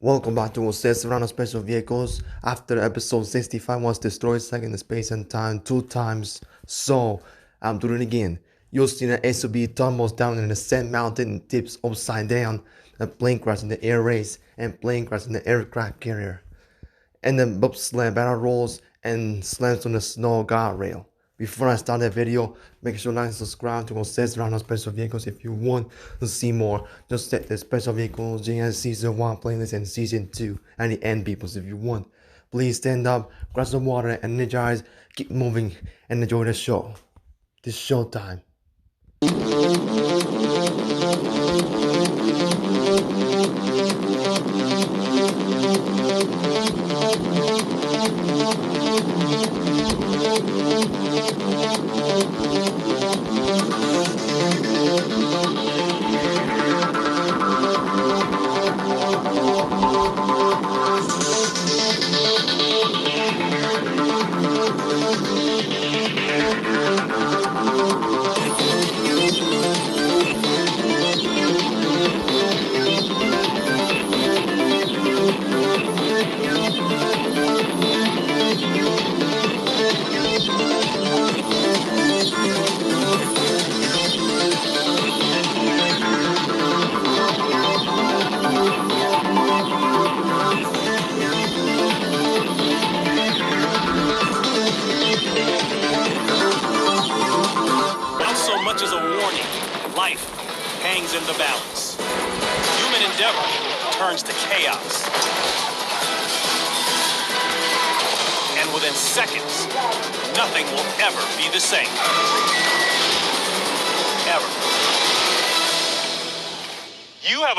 Welcome back to Jose Serrano Special Vehicles. After episode 65 was destroyed second in space and time 2 times, so I'm doing it again. You'll see the SUV tumbles down in the sand mountain and tips upside down. A plane crash in the air race and plane crash in the aircraft carrier. And then bobsled barrel rolls and slams on the snow guardrail. Before I start the video, make sure to like and subscribe to Jose Serrano Special Vehicles if you want to see more. Just check the Special Vehicles JS Season 1 playlist and Season 2 and the end peoples if you want. Please stand up, grab some water, and energize, keep moving, and enjoy the show. It's showtime.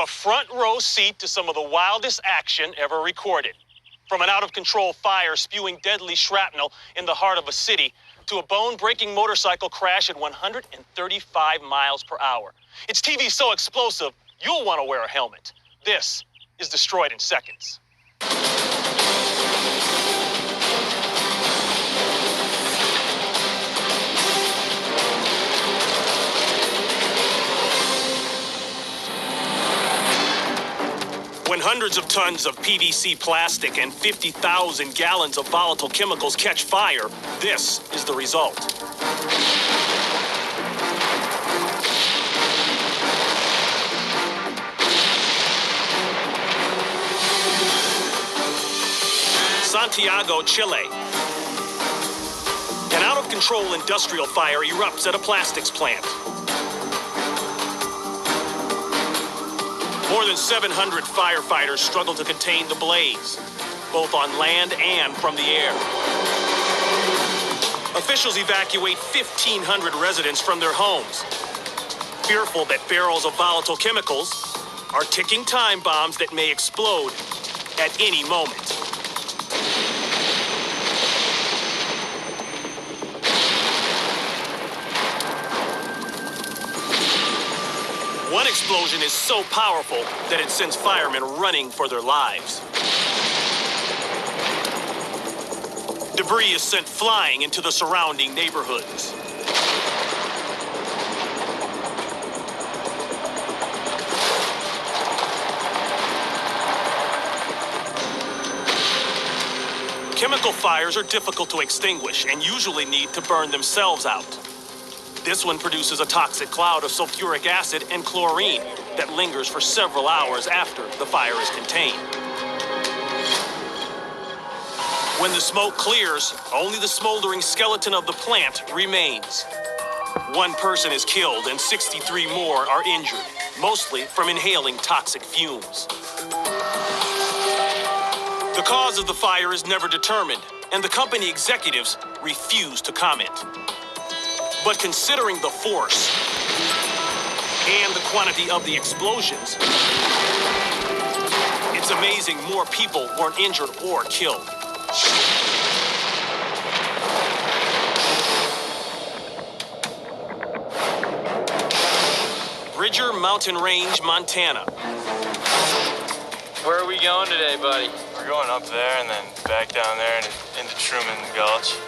Front-row seat to some of the wildest action ever recorded. From an out-of-control fire spewing deadly shrapnel in the heart of a city to a bone-breaking motorcycle crash at 135 miles per hour. It's TV so explosive, you'll want to wear a helmet. This is Destroyed in Seconds. 100s of tons of PVC plastic and 50,000 gallons of volatile chemicals catch fire, this is the result. Santiago, Chile. An out-of-control industrial fire erupts at a plastics plant. More than 700 firefighters struggle to contain the blaze, both on land and from the air. Officials evacuate 1,500 residents from their homes, fearful that barrels of volatile chemicals are ticking time bombs that may explode at any moment. One explosion is so powerful that it sends firemen running for their lives. Debris is sent flying into the surrounding neighborhoods. Chemical fires are difficult to extinguish and usually need to burn themselves out. This one produces a toxic cloud of sulfuric acid and chlorine that lingers for several hours after the fire is contained. When the smoke clears, only the smoldering skeleton of the plant remains. One person is killed and 63 more are injured, mostly from inhaling toxic fumes. The cause of the fire is never determined, and the company executives refuse to comment. But considering the force and the quantity of the explosions, it's amazing more people weren't injured or killed. Bridger Mountain Range, Montana. Where are we going today, buddy? We're going up there and then back down there into Truman Gulch.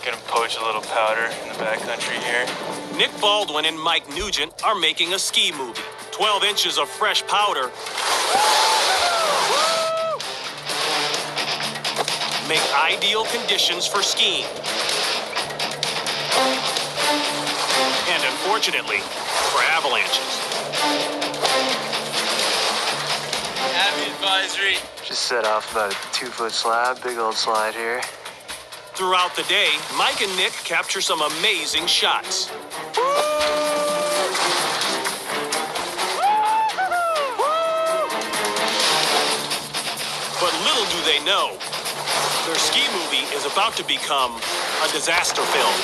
Gonna poach a little powder in the backcountry here. Nick Baldwin and Mike Nugent are making a ski movie. 12 inches of fresh powder make ideal conditions for skiing. And unfortunately, for avalanches. Heavy advisory. Just set off about a 2-foot slab, big old slide here. Throughout the day, Mike and Nick capture some amazing shots. But little do they know, their ski movie is about to become a disaster film.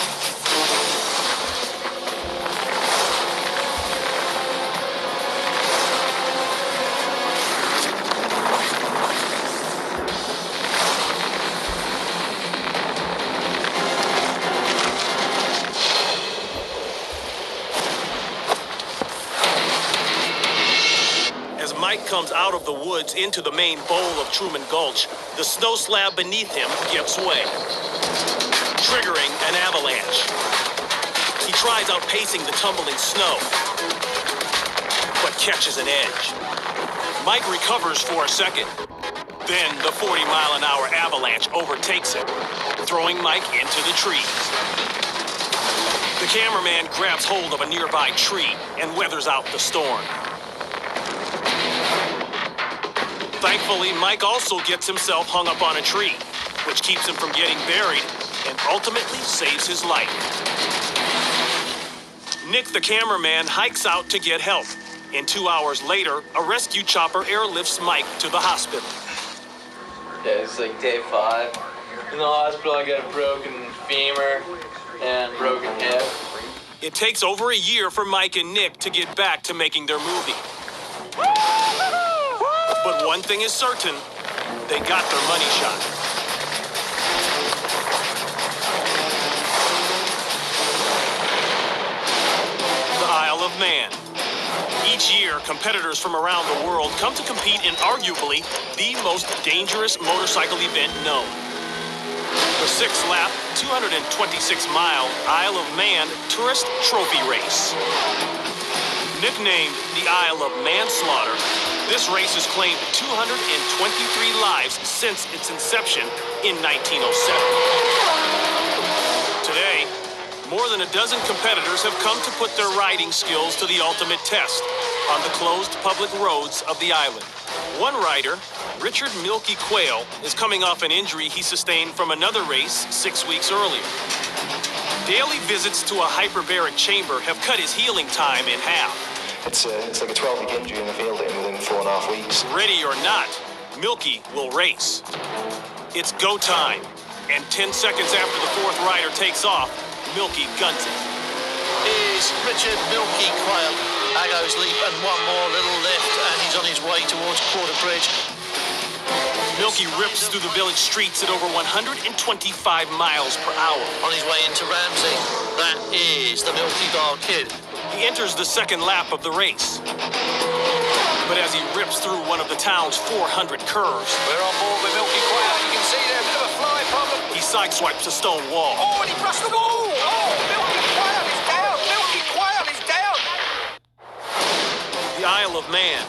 As Mike comes out of the woods into the main bowl of Truman Gulch, the snow slab beneath him gives way, triggering an avalanche. He tries outpacing the tumbling snow, but catches an edge. Mike recovers for a second. Then the 40-mile-an-hour avalanche overtakes him, throwing Mike into the trees. The cameraman grabs hold of a nearby tree and weathers out the storm. Thankfully, Mike also gets himself hung up on a tree, which keeps him from getting buried and ultimately saves his life. Nick, the cameraman, hikes out to get help. And 2 hours later, a rescue chopper airlifts Mike to the hospital. Yeah, it's like day 5. In the hospital, I got a broken femur and broken hip. It takes over a year for Mike and Nick to get back to making their movie. But one thing is certain, they got their money shot. The Isle of Man. Each year, competitors from around the world come to compete in arguably the most dangerous motorcycle event known. The 6-lap, 226-mile Isle of Man Tourist Trophy Race. Nicknamed the Isle of Manslaughter, this race has claimed 223 lives since its inception in 1907. Today, more than a dozen competitors have come to put their riding skills to the ultimate test on the closed public roads of the island. One rider, Richard Milky Quayle, is coming off an injury he sustained from another race 6 weeks earlier. Daily visits to a hyperbaric chamber have cut his healing time in half. It's like a 12-week injury in the field within 4.5 weeks. Ready or not, Milky will race. It's go time, and 10 seconds after the fourth rider takes off, Milky guns it. Is Richard Milky Quayle. There goes leap and one more little lift, and he's on his way towards Quarter Bridge. Milky rips through the village streets at over 125 miles per hour. On his way into Ramsey. That is the Milky Bar Kid. He enters the second lap of the race. But as he rips through one of the town's 400 curves, We're on board with Milky Quayle. You can see there a bit of a fly problem. he sideswipes a stone wall. Oh, and he brushed the wall. Oh, Milky Quayle is down. Milky Quayle is down. The Isle of Man.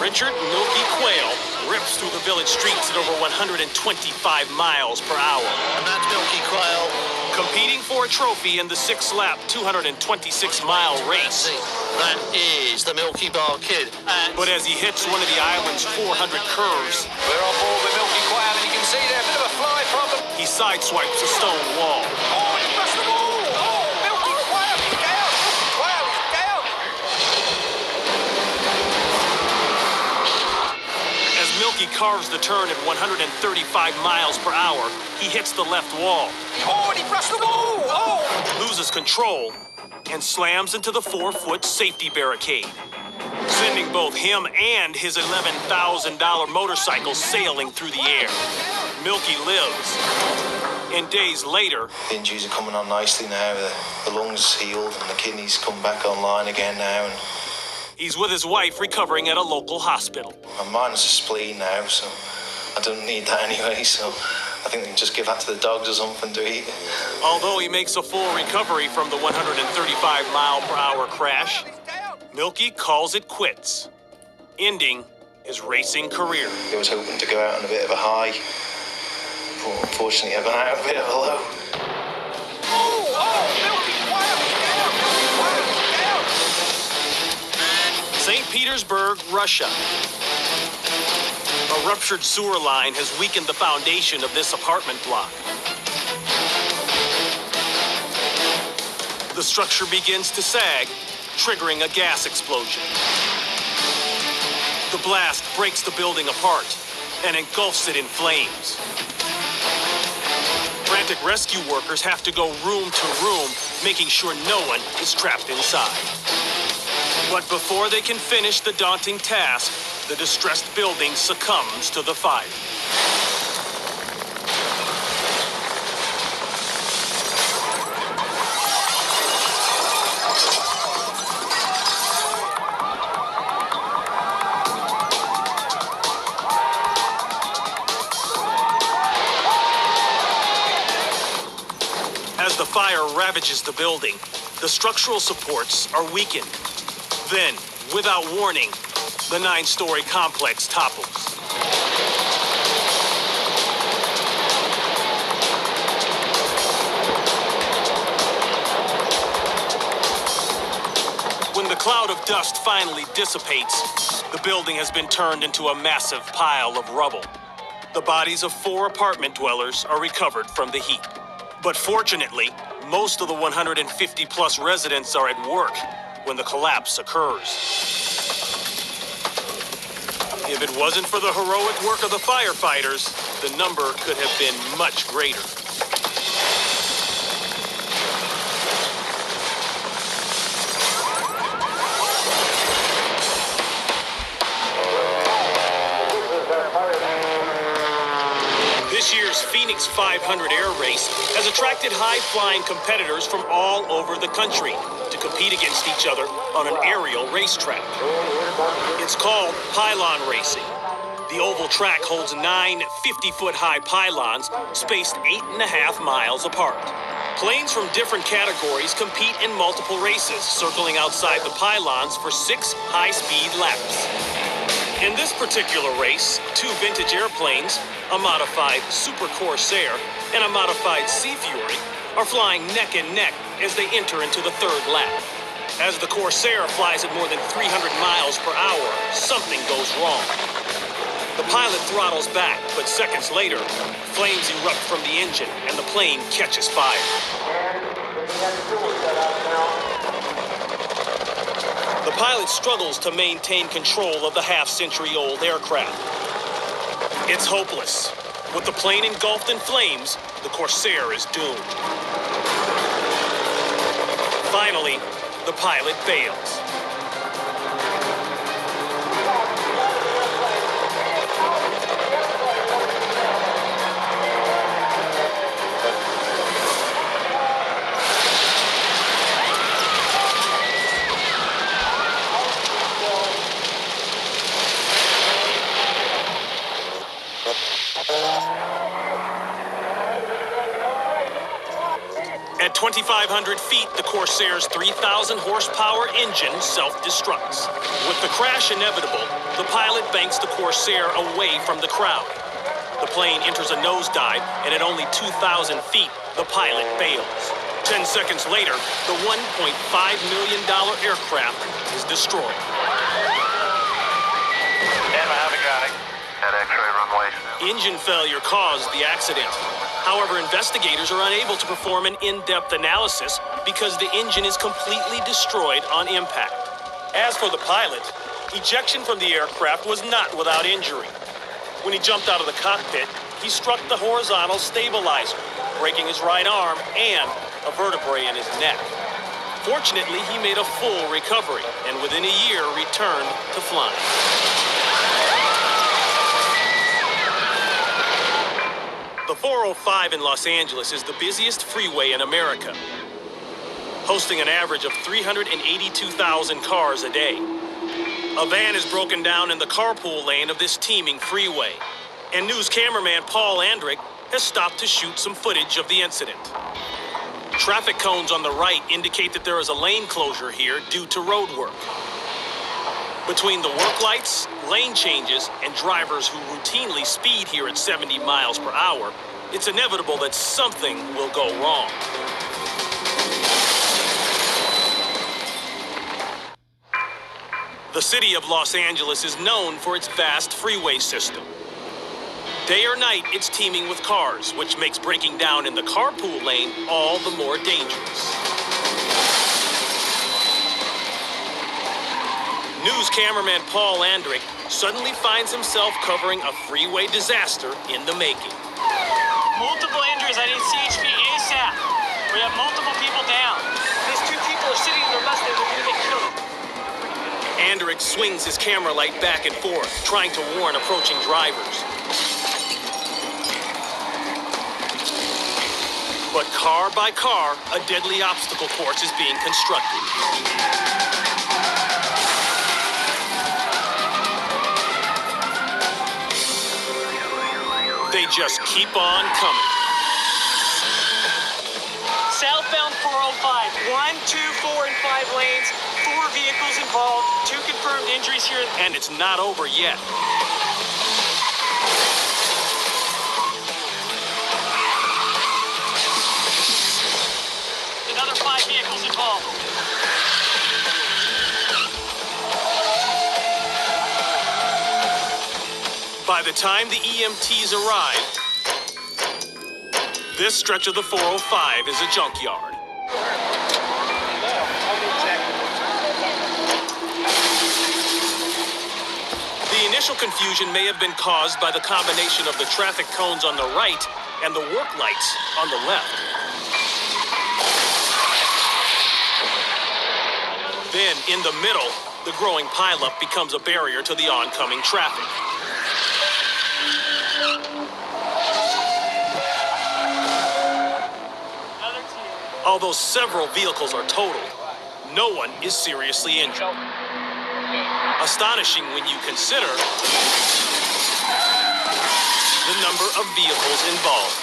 Richard Milky Quayle rips through the village streets at over 125 miles per hour. And that's Milky Quayle. Competing for a trophy in the 6-lap, 226-mile race. That is the Milky Bar Kid. And But as he hits one of the island's 400 curves, we're on board with Milky Quayle, and you can see there a bit of a fly problem. he sideswipes a stone wall. Oh, he brushed the wall. Oh, Milky Quayle is down. Milky Quayle is down. As Milky carves the turn at 135 miles per hour, he hits the left wall, Oh, and he brushed the wall. Oh. loses control, and slams into the 4-foot safety barricade, sending both him and his $11,000 motorcycle sailing through the air. Milky lives. And days later, The injuries are coming on nicely now. The lungs healed and the kidneys come back online again now. And he's with his wife recovering at a local hospital. I'm minus a spleen now, so I don't need that anyway. So I think they can just give that to the dogs or something to eat. Although he makes a full recovery from the 135-mile-per-hour crash, Milky calls it quits, ending his racing career. I was hoping to go out on a bit of a high, But unfortunately, I've gone out a bit of a low. St. Petersburg, Russia. A ruptured sewer line has weakened the foundation of this apartment block. The structure begins to sag, triggering a gas explosion. The blast breaks the building apart and engulfs it in flames. Frantic rescue workers have to go room to room, making sure no one is trapped inside. But before they can finish the daunting task, the distressed building succumbs to the fire. As the fire ravages the building, the structural supports are weakened. Then, without warning, the 9-story complex topples. When the cloud of dust finally dissipates, the building has been turned into a massive pile of rubble. The bodies of 4 apartment dwellers are recovered from the heat. But fortunately, most of the 150-plus residents are at work when the collapse occurs. If it wasn't for the heroic work of the firefighters, the number could have been much greater. This year's Phoenix 500 Air Race has attracted high-flying competitors from all over the country to compete against each other on an aerial racetrack. It's called pylon racing. The oval track holds 9 50-foot-high pylons spaced 8.5 miles apart. Planes from different categories compete in multiple races, circling outside the pylons for 6 high-speed laps. In this particular race, 2 vintage airplanes, a modified Super Corsair and a modified Sea Fury, are flying neck and neck as they enter into the 3rd lap. As the Corsair flies at more than 300 miles per hour, something goes wrong. The pilot throttles back, but seconds later, flames erupt from the engine and the plane catches fire. The pilot struggles to maintain control of the half-century-old aircraft. It's hopeless. With the plane engulfed in flames, the Corsair is doomed. Finally, the pilot bails. At 2,500 feet, the Corsair's 3,000 horsepower engine self-destructs. With the crash inevitable, the pilot banks the Corsair away from the crowd. The plane enters a nosedive, and at only 2,000 feet, the pilot bails. 10 seconds later, the $1.5 million aircraft is destroyed. At X-ray runway. Engine failure caused the accident. However, investigators are unable to perform an in-depth analysis because the engine is completely destroyed on impact. As for the pilot, ejection from the aircraft was not without injury. When he jumped out of the cockpit, he struck the horizontal stabilizer, breaking his right arm and a vertebrae in his neck. Fortunately, he made a full recovery and within a year returned to flying. The 405 in Los Angeles is the busiest freeway in America, hosting an average of 382,000 cars a day. A van is broken down in the carpool lane of this teeming freeway, and news cameraman Paul Andrick has stopped to shoot some footage of the incident. Traffic cones on the right indicate that there is a lane closure here due to road work. Between the work lights, lane changes, and drivers who routinely speed here at 70 miles per hour, it's inevitable that something will go wrong. The city of Los Angeles is known for its vast freeway system. Day or night, it's teeming with cars, which makes breaking down in the carpool lane all the more dangerous. News cameraman Paul Andrick suddenly finds himself covering a freeway disaster in the making. Multiple injuries. I need CHP ASAP. We have multiple people down. These two people are sitting in their Mustang. They're going to get killed. Andrick swings his camera light back and forth, trying to warn approaching drivers. But car by car, a deadly obstacle course is being constructed. They just keep on coming. Southbound 405. 1, 2, 4, and 5 lanes. 4 vehicles involved. 2 confirmed injuries here. And it's not over yet. Another 5 vehicles involved. By the time the EMTs arrive, this stretch of the 405 is a junkyard. The initial confusion may have been caused by the combination of the traffic cones on the right and the work lights on the left. Then, in the middle, the growing pileup becomes a barrier to the oncoming traffic. Although several vehicles are totaled, no one is seriously injured. Astonishing when you consider the number of vehicles involved.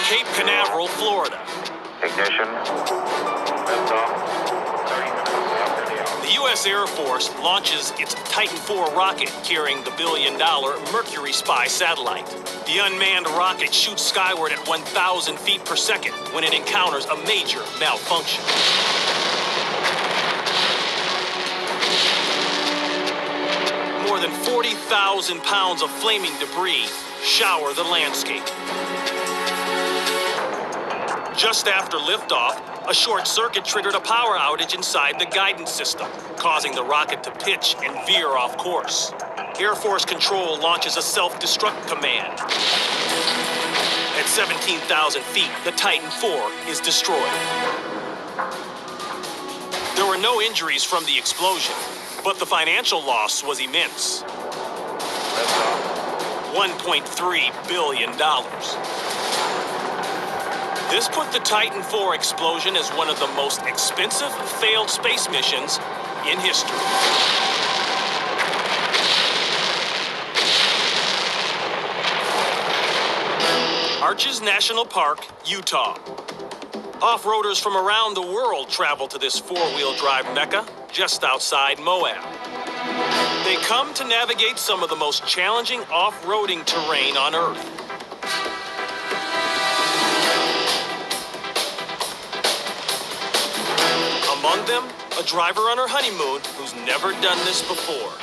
Cape Canaveral, Florida. Ignition. Lift off. The U.S. Air Force launches its Titan IV rocket carrying the billion-dollar Mercury Spy satellite. The unmanned rocket shoots skyward at 1,000 feet per second when it encounters a major malfunction. More than 40,000 pounds of flaming debris shower the landscape. Just after liftoff, a short circuit triggered a power outage inside the guidance system, causing the rocket to pitch and veer off course. Air Force Control launches a self-destruct command. At 17,000 feet, the Titan IV is destroyed. There were no injuries from the explosion, but the financial loss was immense. $1.3 billion. This put the Titan IV explosion as one of the most expensive failed space missions in history. Arches National Park, Utah. Off-roaders from around the world travel to this four-wheel drive mecca just outside Moab. They come to navigate some of the most challenging off-roading terrain on Earth. Among them, a driver on her honeymoon who's never done this before.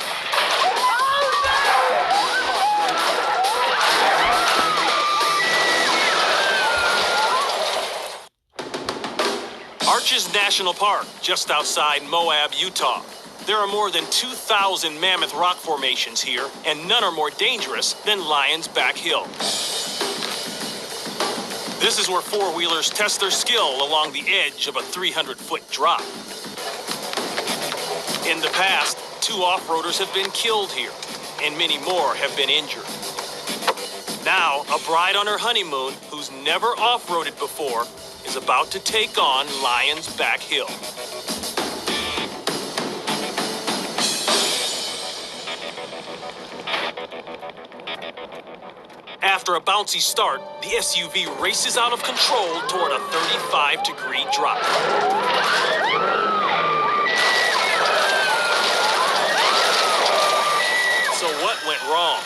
Arches National Park, just outside Moab, Utah. There are more than 2,000 mammoth rock formations here, and none are more dangerous than Lion's Back Hill. This is where four-wheelers test their skill along the edge of a 300-foot drop. In the past, 2 off-roaders have been killed here, and many more have been injured. Now, a bride on her honeymoon who's never off-roaded before is about to take on Lion's Back Hill. After a bouncy start, the SUV races out of control toward a 35-degree drop. wrong.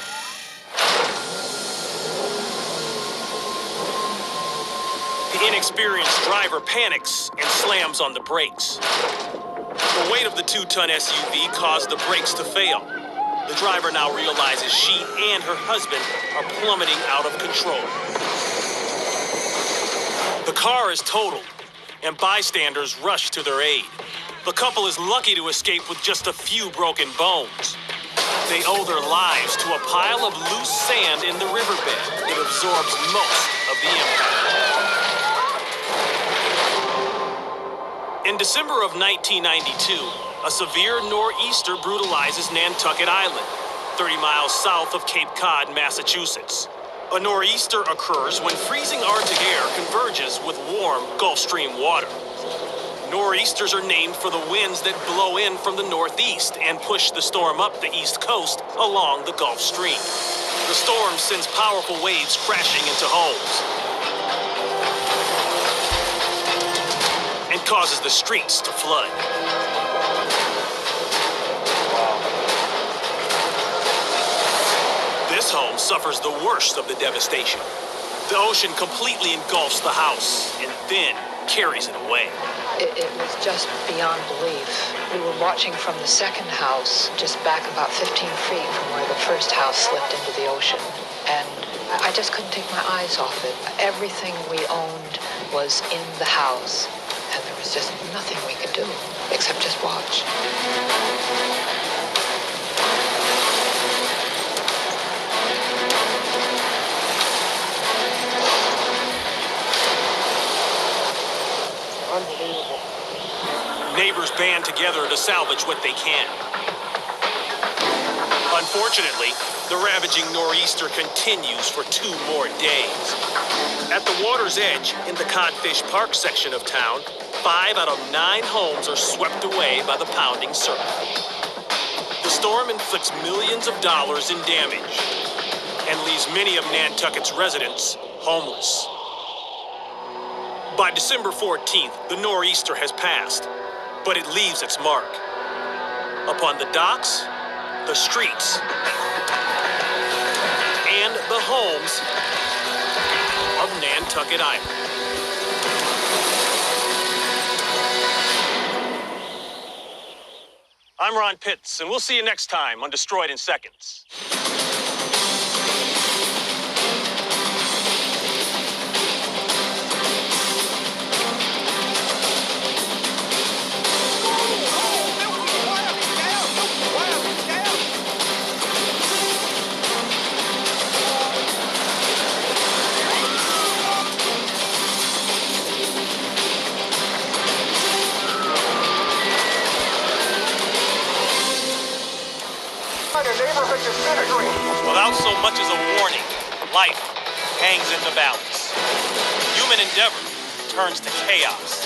The inexperienced driver panics and slams on the brakes. The weight of the 2-ton SUV caused the brakes to fail. The driver now realizes she and her husband are plummeting out of control. The car is totaled, and bystanders rush to their aid. The couple is lucky to escape with just a few broken bones. They owe their lives to a pile of loose sand in the riverbed. It absorbs most of the impact. In December of 1992, a severe nor'easter brutalizes Nantucket Island, 30 miles south of Cape Cod, Massachusetts. A nor'easter occurs when freezing Arctic air converges with warm Gulf Stream water. Nor'easters are named for the winds that blow in from the northeast and push the storm up the east coast along the Gulf Stream. The storm sends powerful waves crashing into homes and causes the streets to flood. This home suffers the worst of the devastation. The ocean completely engulfs the house and then carries it away. It was just beyond belief. We were watching from the second house, just back about 15 feet from where the first house slipped into the ocean. And I just couldn't take my eyes off it. Everything we owned was in the house. And there was just nothing we could do except just watch. Unbelievable. Neighbors band together to salvage what they can. Unfortunately, the ravaging nor'easter continues for 2 more days. At the water's edge, in the Codfish Park section of town, 5 out of 9 homes are swept away by the pounding surf. The storm inflicts millions of dollars in damage and leaves many of Nantucket's residents homeless. By December 14th, the nor'easter has passed, but it leaves its mark upon the docks, the streets, and the homes of Nantucket Island. I'm Ron Pitts, and we'll see you next time on Destroyed in Seconds. Without so much as a warning, life hangs in the balance. Human endeavor turns to chaos.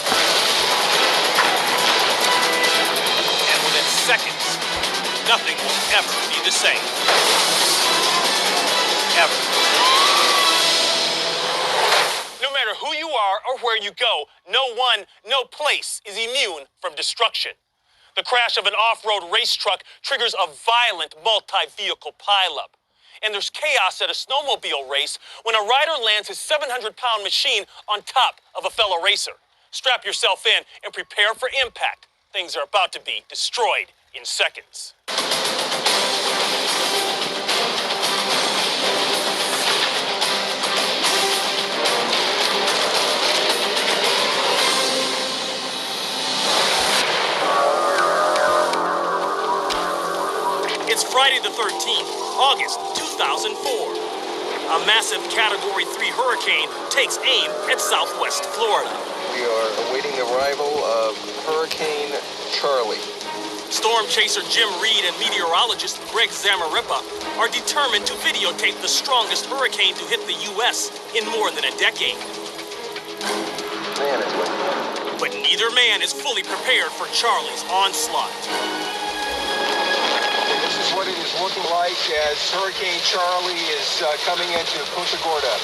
And within seconds, nothing will ever be the same. Ever. No matter who you are or where you go, no one, no place is immune from destruction. The crash of an off-road race truck triggers a violent multi-vehicle pileup. And there's chaos at a snowmobile race when a rider lands his 700-pound machine on top of a fellow racer. Strap yourself in and prepare for impact. Things are about to be destroyed in seconds. It's Friday the 13th, August 2004. A massive Category 3 hurricane takes aim at southwest Florida. We are awaiting the arrival of Hurricane Charlie. Storm chaser Jim Reed and meteorologist Greg Zamarripa are determined to videotape the strongest hurricane to hit the U.S. in more than a decade. Man is with. But neither man is fully prepared for Charlie's onslaught. This is what it is looking like as Hurricane Charlie is coming into Punta Gorda.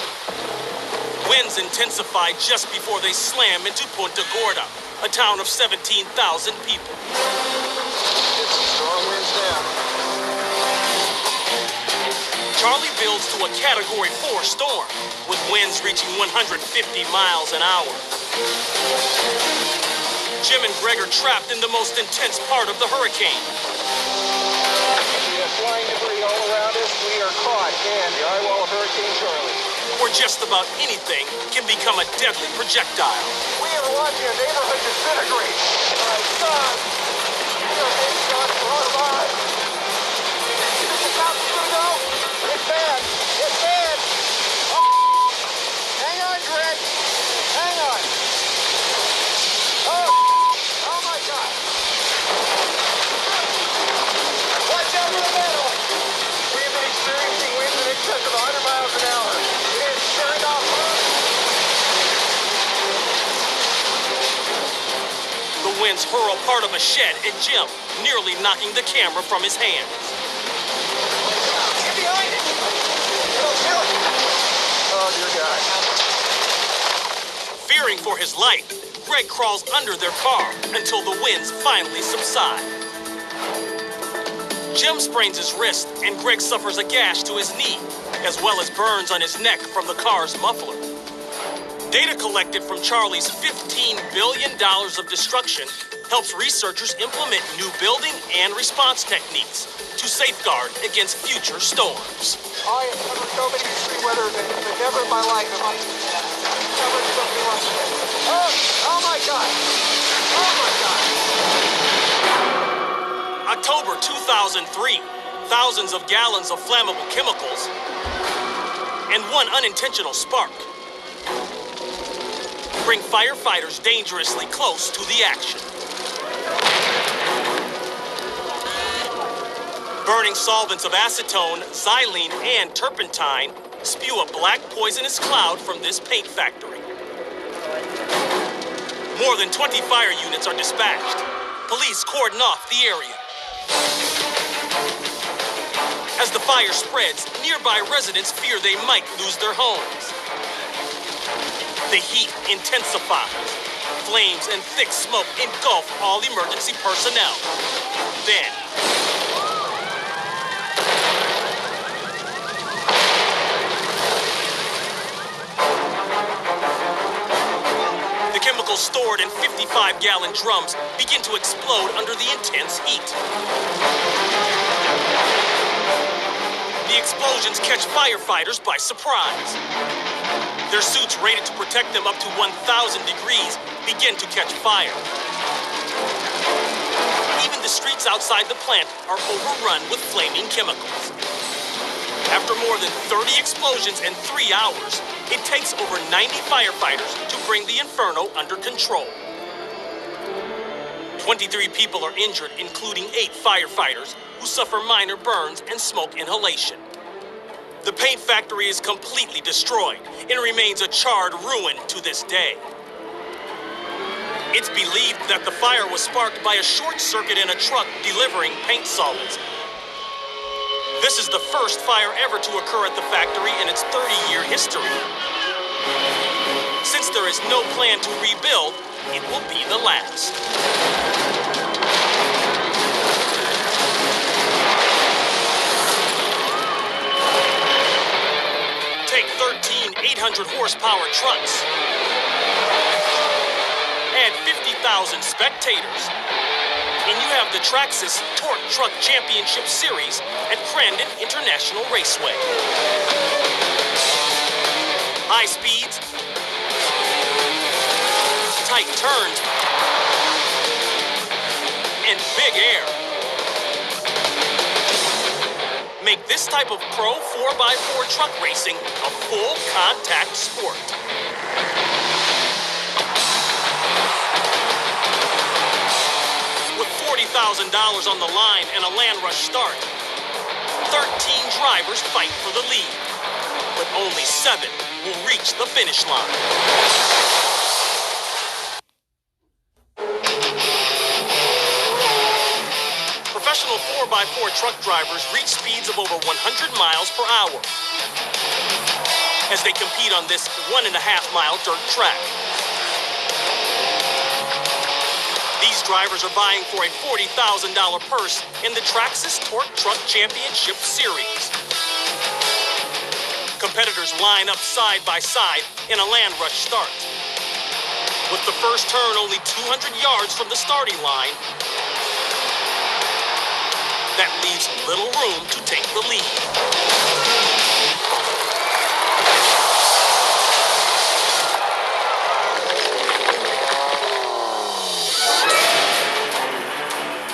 Winds intensify just before they slam into Punta Gorda, a town of 17,000 people. It's strong winds now. Charlie builds to a Category 4 storm, with winds reaching 150 miles an hour. Jim and Greg are trapped in the most intense part of the hurricane. We have flying debris all around us. We are caught in the eye wall of Hurricane Charlie. Where just about anything can become a deadly projectile. We are watching a neighborhood disintegrate. My son, we are being shot for our lives. You think the cops are gonna go? It's bad. It's bad. Oh, hang on, Greg. Hang on. Oh my God. Watch out for the metal. We have been experiencing winds in excess of 100 miles an hour. It is turned off. The winds hurl part of a shed at Jim, nearly knocking the camera from his hands. Get behind it. It'll kill it. Oh, dear God. Fearing for his life, Greg crawls under their car until the winds finally subside. Jim sprains his wrist, and Greg suffers a gash to his knee, as well as burns on his neck from the car's muffler. Data collected from Charlie's $15 billion of destruction helps researchers implement new building and response techniques to safeguard against future storms. I have covered so many extreme weather events, but never in my life have I covered something like this. Oh my God. Oh my God. October 2003, thousands of gallons of flammable chemicals and one unintentional spark bring firefighters dangerously close to the action. Burning solvents of acetone, xylene, and turpentine spew a black poisonous cloud from this paint factory. More than 20 fire units are dispatched. Police cordon off the area. As the fire spreads, nearby residents fear they might lose their homes. The heat intensifies. Flames and thick smoke engulf all emergency personnel. Then, the chemicals stored in 55-gallon drums begin to explode under the intense heat. The explosions catch firefighters by surprise. Their suits rated to protect them up to 1,000 degrees begin to catch fire. Even the streets outside the plant are overrun with flaming chemicals. After more than 30 explosions in 3 hours, it takes over 90 firefighters to bring the inferno under control. 23 people are injured, including 8 firefighters who suffer minor burns and smoke inhalation. The paint factory is completely destroyed and remains a charred ruin to this day. It's believed that the fire was sparked by a short circuit in a truck delivering paint solvents. This is the first fire ever to occur at the factory in its 30-year history. Since there is no plan to rebuild, it will be the last. Take 13 800-horsepower trucks. Add 50,000 spectators. And you have the Traxxas Torque Truck Championship Series at Crandon International Raceway. High speeds, tight turns, and big air make this type of pro 4x4 truck racing a full contact sport. With $40,000 on the line and a land rush start, 13 drivers fight for the lead, but only 7 will reach the finish line. Professional 4x4 truck drivers reach speeds of over 100 miles per hour as they compete on this 1.5-mile dirt track. These drivers are vying for a $40,000 purse in the Traxxas Torque Truck Championship Series. Competitors line up side by side in a land rush start. With the first turn only 200 yards from the starting line, that leaves little room to take the lead.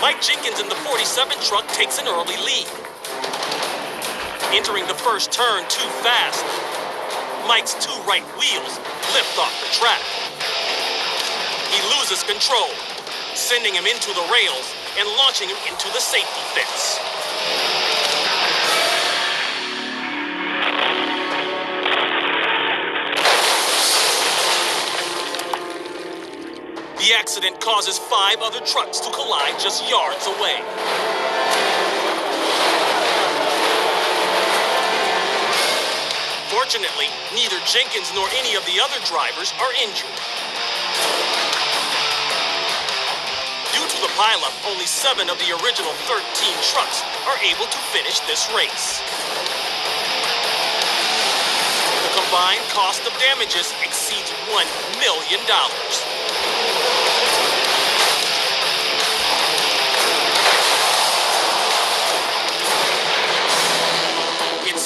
Mike Jenkins in the 47 truck takes an early lead. Entering the first turn too fast, Mike's two right wheels lift off the track. He loses control, sending him into the rails and launching him into the safety fence. The accident causes 5 other trucks to collide just yards away. Fortunately, neither Jenkins nor any of the other drivers are injured. Due to the pileup, only 7 of the original 13 trucks are able to finish this race. The combined cost of damages exceeds $1 million.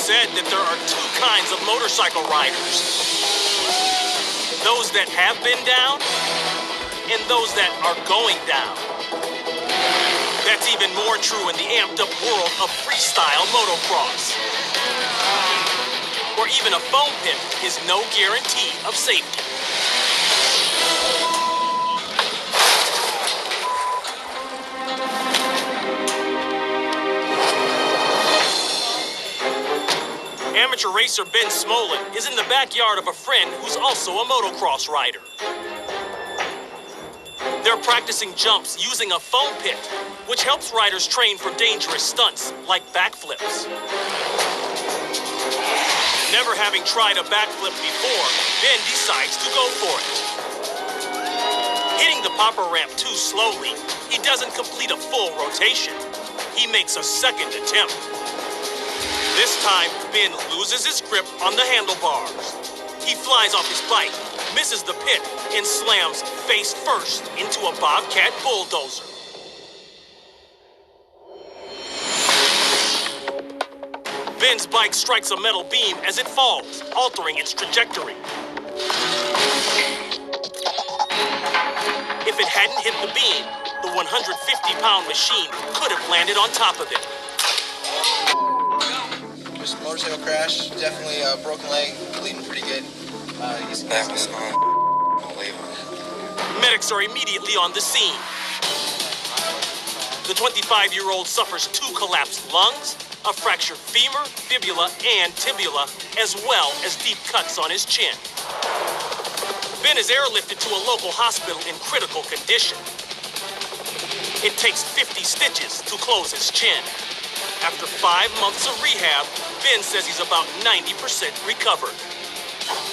Said that there are 2 kinds of motorcycle riders. Those that have been down and those that are going down. That's even more true in the amped up world of freestyle motocross, where even a foam pit is no guarantee of safety. Amateur racer Ben Smolin is in the backyard of a friend who's also a motocross rider. They're practicing jumps using a foam pit, which helps riders train for dangerous stunts like backflips. Never having tried a backflip before, Ben decides to go for it. Hitting the popper ramp too slowly, he doesn't complete a full rotation. He makes a second attempt. This time, Ben loses his grip on the handlebars. He flies off his bike, misses the pit, and slams face first into a Bobcat bulldozer. Ben's bike strikes a metal beam as it falls, altering its trajectory. If it hadn't hit the beam, the 150-pound machine could have landed on top of it. Motorcycle crash, definitely a broken leg, bleeding pretty good. That was unbelievable. Medics are immediately on the scene. The 25-year-old suffers 2 collapsed lungs, a fractured femur, fibula, and tibula, as well as deep cuts on his chin. Ben is airlifted to a local hospital in critical condition. It takes 50 stitches to close his chin. After 5 months of rehab, Ben says he's about 90% recovered.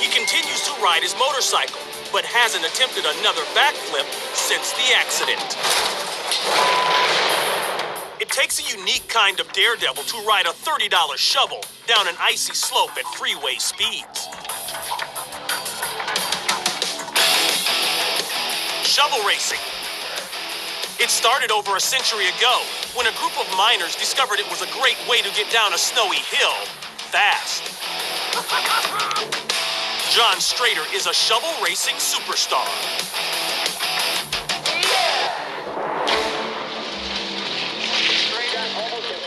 He continues to ride his motorcycle, but hasn't attempted another backflip since the accident. It takes a unique kind of daredevil to ride a $30 shovel down an icy slope at freeway speeds. Shovel racing. It started over a century ago when a group of miners discovered it was a great way to get down a snowy hill fast. John Strader is a shovel racing superstar.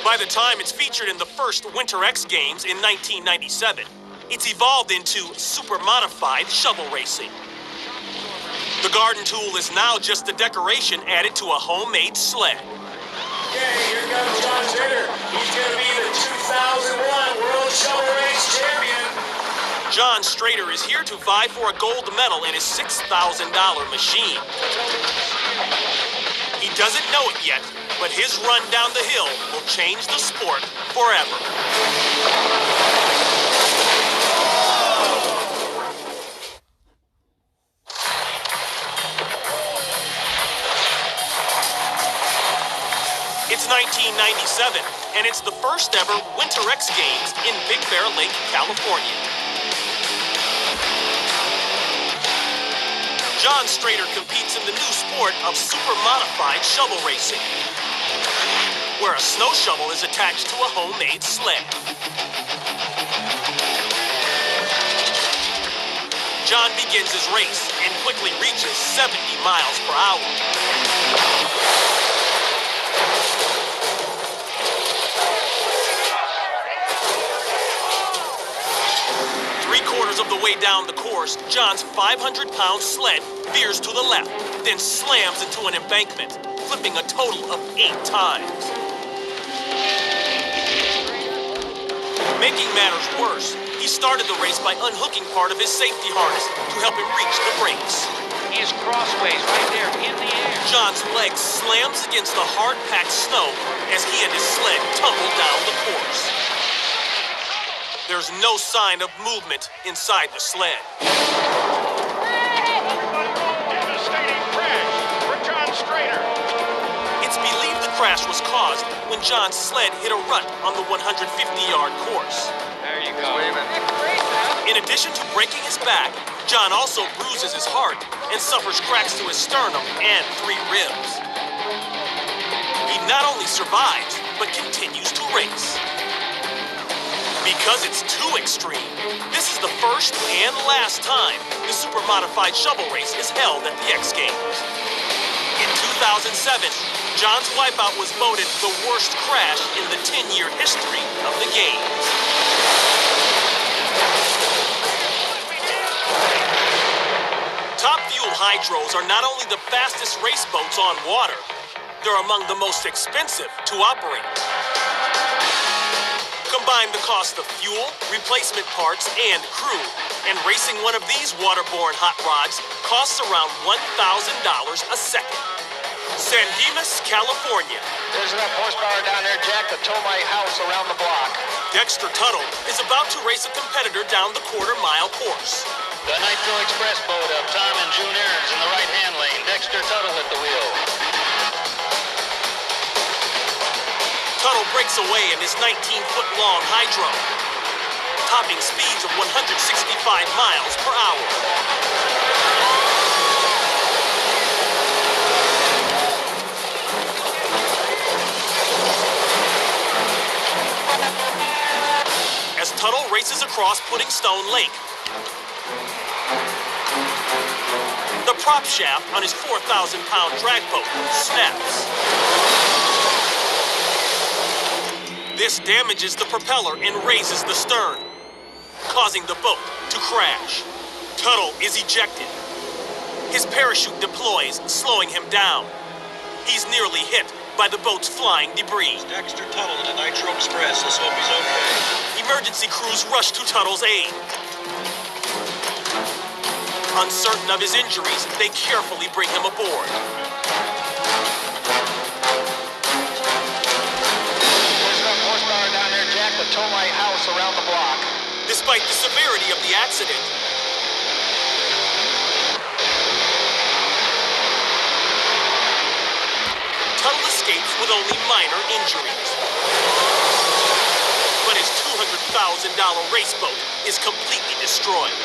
By the time it's featured in the first Winter X Games in 1997, it's evolved into super modified shovel racing. The garden tool is now just a decoration added to a homemade sled. Okay, here comes John Strader. He's going to be the 2001 World Shovel Race Champion. John Strader is here to vie for a gold medal in his $6,000 machine. He doesn't know it yet, but his run down the hill will change the sport forever. It's It's 1997, and it's the first ever Winter X Games in Big Bear Lake, California. John Strader competes in the new sport of super modified shovel racing, where a snow shovel is attached to a homemade sled. John begins his race and quickly reaches 70 miles per hour. Three-quarters of the way down the course, John's 500-pound sled veers to the left, then slams into an embankment, flipping a total of 8 times. Making matters worse, he started the race by unhooking part of his safety harness to help him reach the brakes. He is crossways right there in the air. John's leg slams against the hard-packed snow as he and his sled tumble down the course. There's no sign of movement inside the sled. Devastating crash for John Strader. It's believed the crash was caused when John's sled hit a rut on the 150-yard course. There you go. In addition to breaking his back, John also bruises his heart and suffers cracks to his sternum and 3 ribs. He not only survives, but continues to race. Because it's too extreme, this is the first and last time the super modified shovel race is held at the X Games. In 2007, John's wipeout was voted the worst crash in the 10-year history of the games. Top Fuel Hydros are not only the fastest race boats on water, they're among the most expensive to operate. Combine the cost of fuel, replacement parts, and crew, and racing one of these waterborne hot rods costs around $1,000 a second. San Dimas, California. There's enough horsepower down there, Jack, to tow my house around the block. Dexter Tuttle is about to race a competitor down the quarter-mile course. The Nitro Express boat of Tom and June Aarons in the right-hand lane. Dexter Tuttle at the wheel. Tuttle breaks away in his 19-foot-long hydro, topping speeds of 165 miles per hour. As Tuttle races across Pudding Stone Lake, the prop shaft on his 4,000-pound drag boat snaps. This damages the propeller and raises the stern, causing the boat to crash. Tuttle is ejected. His parachute deploys, slowing him down. He's nearly hit by the boat's flying debris. Dexter Tuttle in the Nitro Express. Let's hope he's okay. Emergency crews rush to Tuttle's aid. Uncertain of his injuries, they carefully bring him aboard. To tow my house around the block. Despite the severity of the accident, Tuttle escapes with only minor injuries. But his $200,000 race boat is completely destroyed.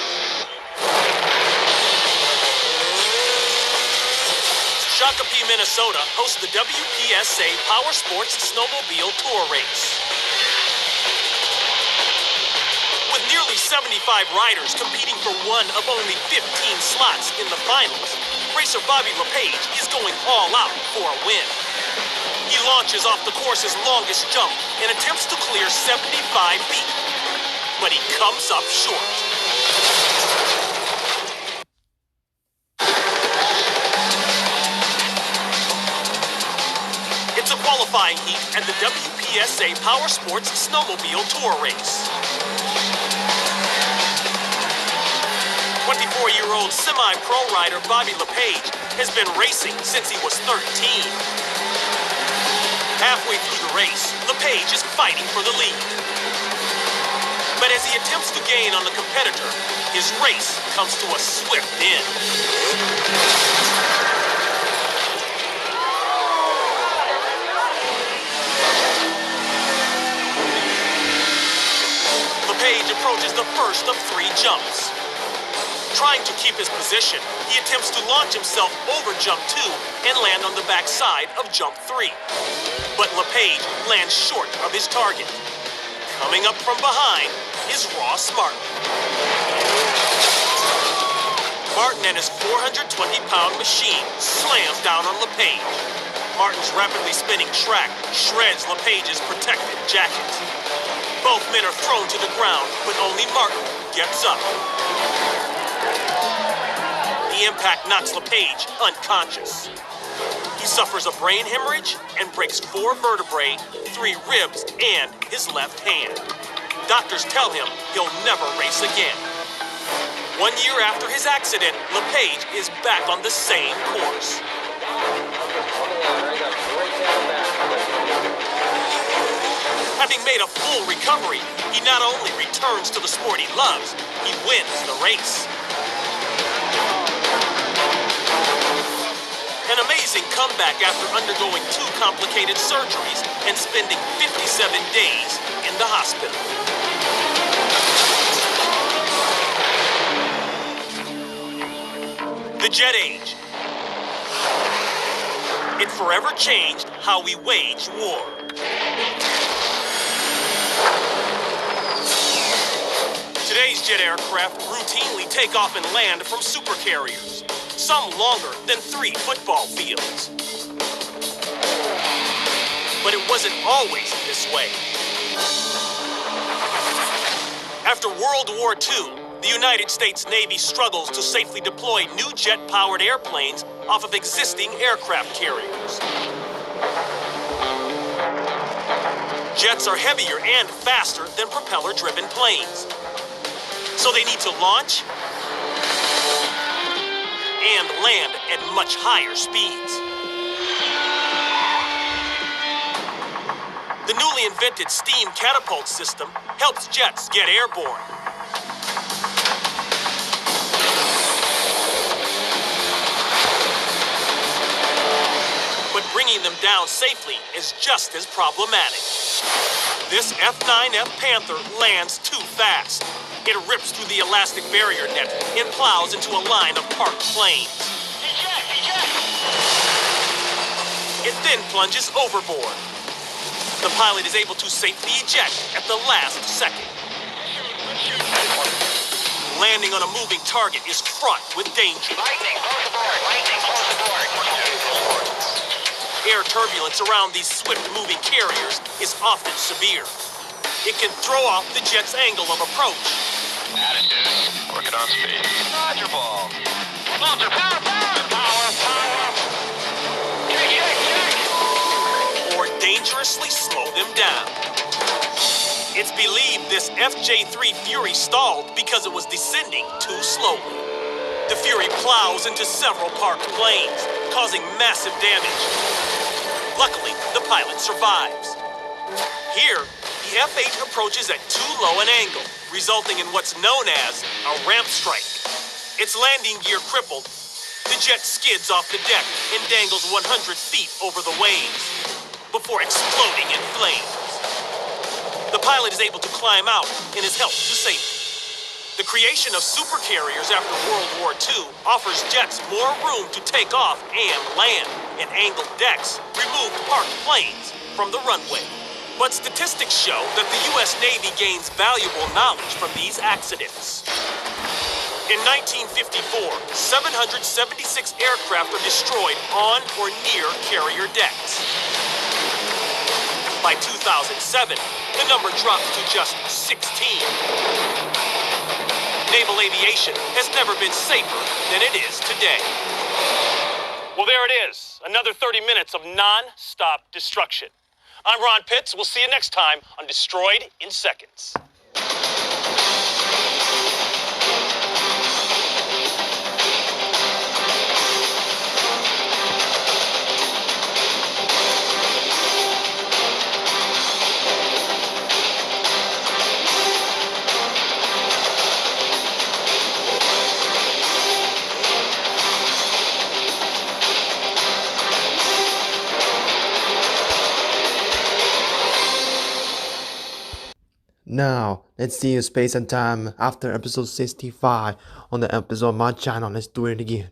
Shakopee, Minnesota hosts the WPSA Power Sports Snowmobile Tour Race. With nearly 75 riders competing for one of only 15 slots in the finals, racer Bobby LePage is going all out for a win. He launches off the course's longest jump and attempts to clear 75 feet, but he comes up short. It's a qualifying heat at the WPSA Power Sports Snowmobile Tour Race. 24-year-old semi-pro rider Bobby LePage has been racing since he was 13. Halfway through the race, LePage is fighting for the lead. But as he attempts to gain on the competitor, his race comes to a swift end. Fury jumps. Trying to keep his position, he attempts to launch himself over jump 2 and land on the backside of jump 3. But LePage lands short of his target. Coming up from behind is Ross Martin. Martin and his 420-pound machine slams down on LePage. Martin's rapidly spinning track shreds LePage's protected jacket. Both men are thrown to the ground, but only Martin gets up. The impact knocks LePage unconscious. He suffers a brain hemorrhage and breaks 4 vertebrae, 3 ribs, and his left hand. Doctors tell him he'll never race again. 1 year after his accident, LePage is back on the same course. Having made a full recovery, he not only returns to the sport he loves, he wins the race. An amazing comeback after undergoing 2 complicated surgeries and spending 57 days in the hospital. The Jet Age. It forever changed how we wage war. Today's jet aircraft routinely take off and land from supercarriers, some longer than 3 football fields. But it wasn't always this way. After World War II, the United States Navy struggles to safely deploy new jet-powered airplanes off of existing aircraft carriers. Jets are heavier and faster than propeller-driven planes, so they need to launch and land at much higher speeds. The newly invented steam catapult system helps jets get airborne. But bringing them down safely is just as problematic. This F-9F Panther lands too fast. It rips through the elastic barrier net and plows into a line of parked planes. It then plunges overboard. The pilot is able to safely eject at the last second. Landing on a moving target is fraught with danger. Lightning, close aboard. Lightning, close aboard. Air turbulence around these swift-moving carriers is often severe. It can throw off the jet's angle of approach. Attitude. Working on speed. Roger, ball. Roger, power, power. Power, power. Kick. Or dangerously slow them down. It's believed this FJ-3 Fury stalled because it was descending too slowly. The Fury plows into several parked planes, causing massive damage. Luckily, the pilot survives. Here, the F-8 approaches at too low an angle, resulting in what's known as a ramp strike. Its landing gear crippled, the jet skids off the deck and dangles 100 feet over the waves before exploding in flames. The pilot is able to climb out and is helped to safety. The creation of supercarriers after World War II offers jets more room to take off and land, and angled decks remove parked planes from the runway. But statistics show that the U.S. Navy gains valuable knowledge from these accidents. In 1954, 776 aircraft are destroyed on or near carrier decks. By 2007, the number dropped to just 16. Naval aviation has never been safer than it is today. Well, there it is. Another 30 minutes of non-stop destruction. I'm Ron Pitts. We'll see you next time on Destroyed in Seconds. Now, let's see you space and time after episode 65 on the episode of my channel. Let's do it again.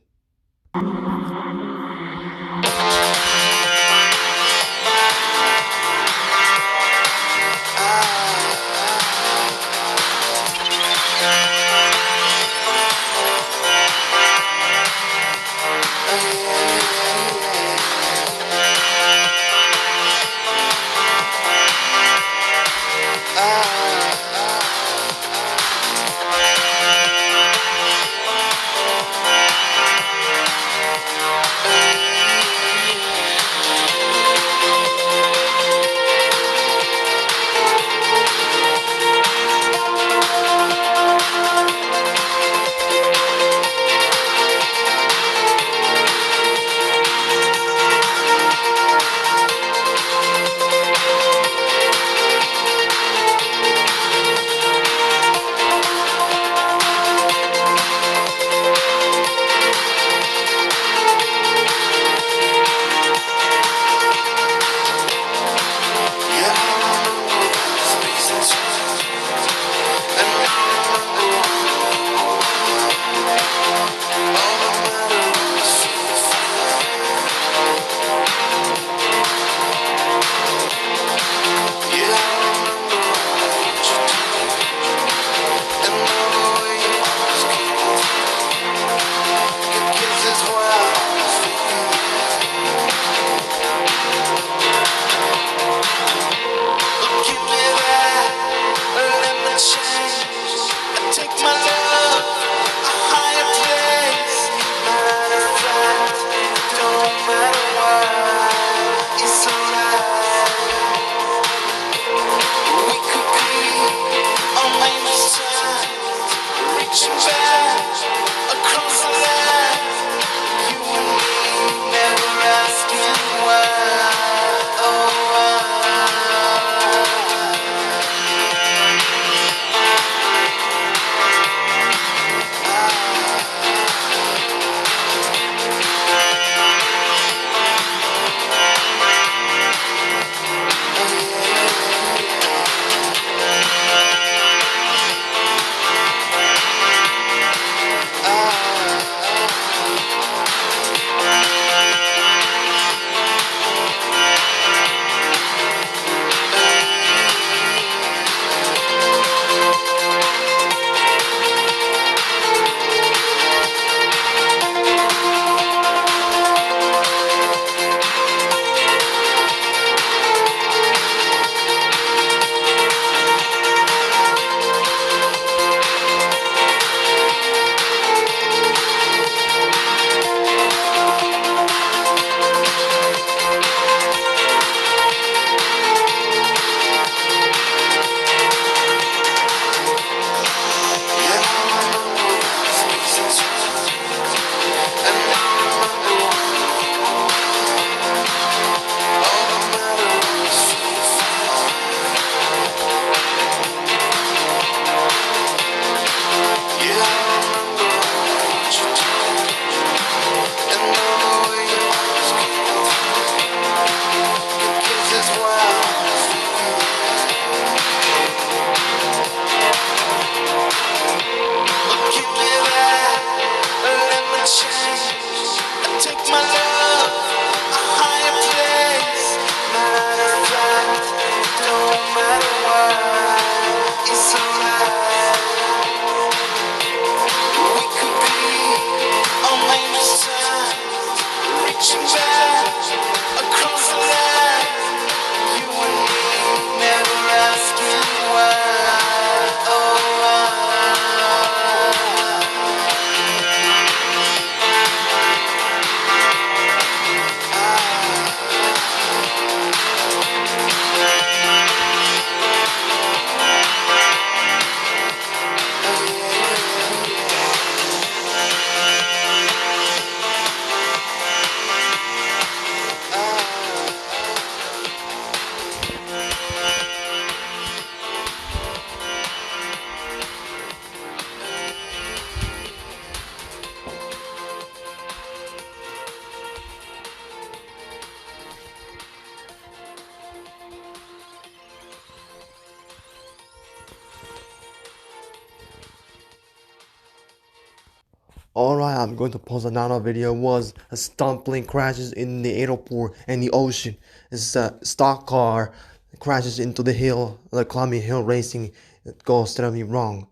Alright, I'm going to post another video. Was a stunt plane crashes in the airport and the ocean. It's a stock car crashes into the hill, the climbing hill racing. It goes terribly wrong.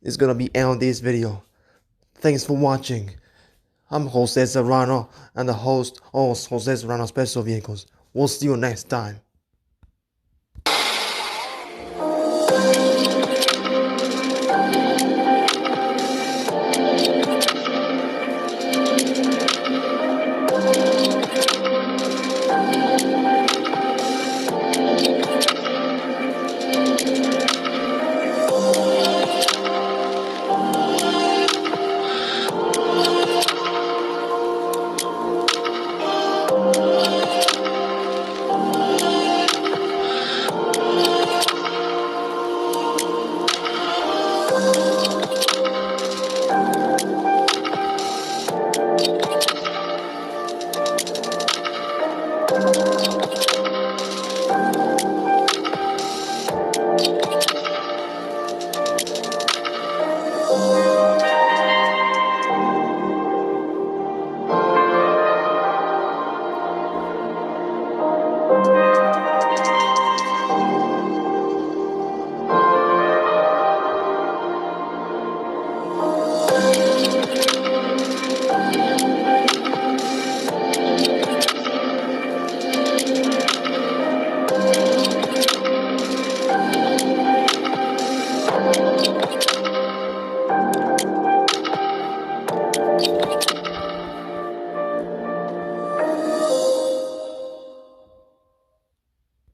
It's gonna be on this video. Thanks for watching. I'm Jose Serrano and the host of Jose Serrano Special Vehicles. We'll see you next time.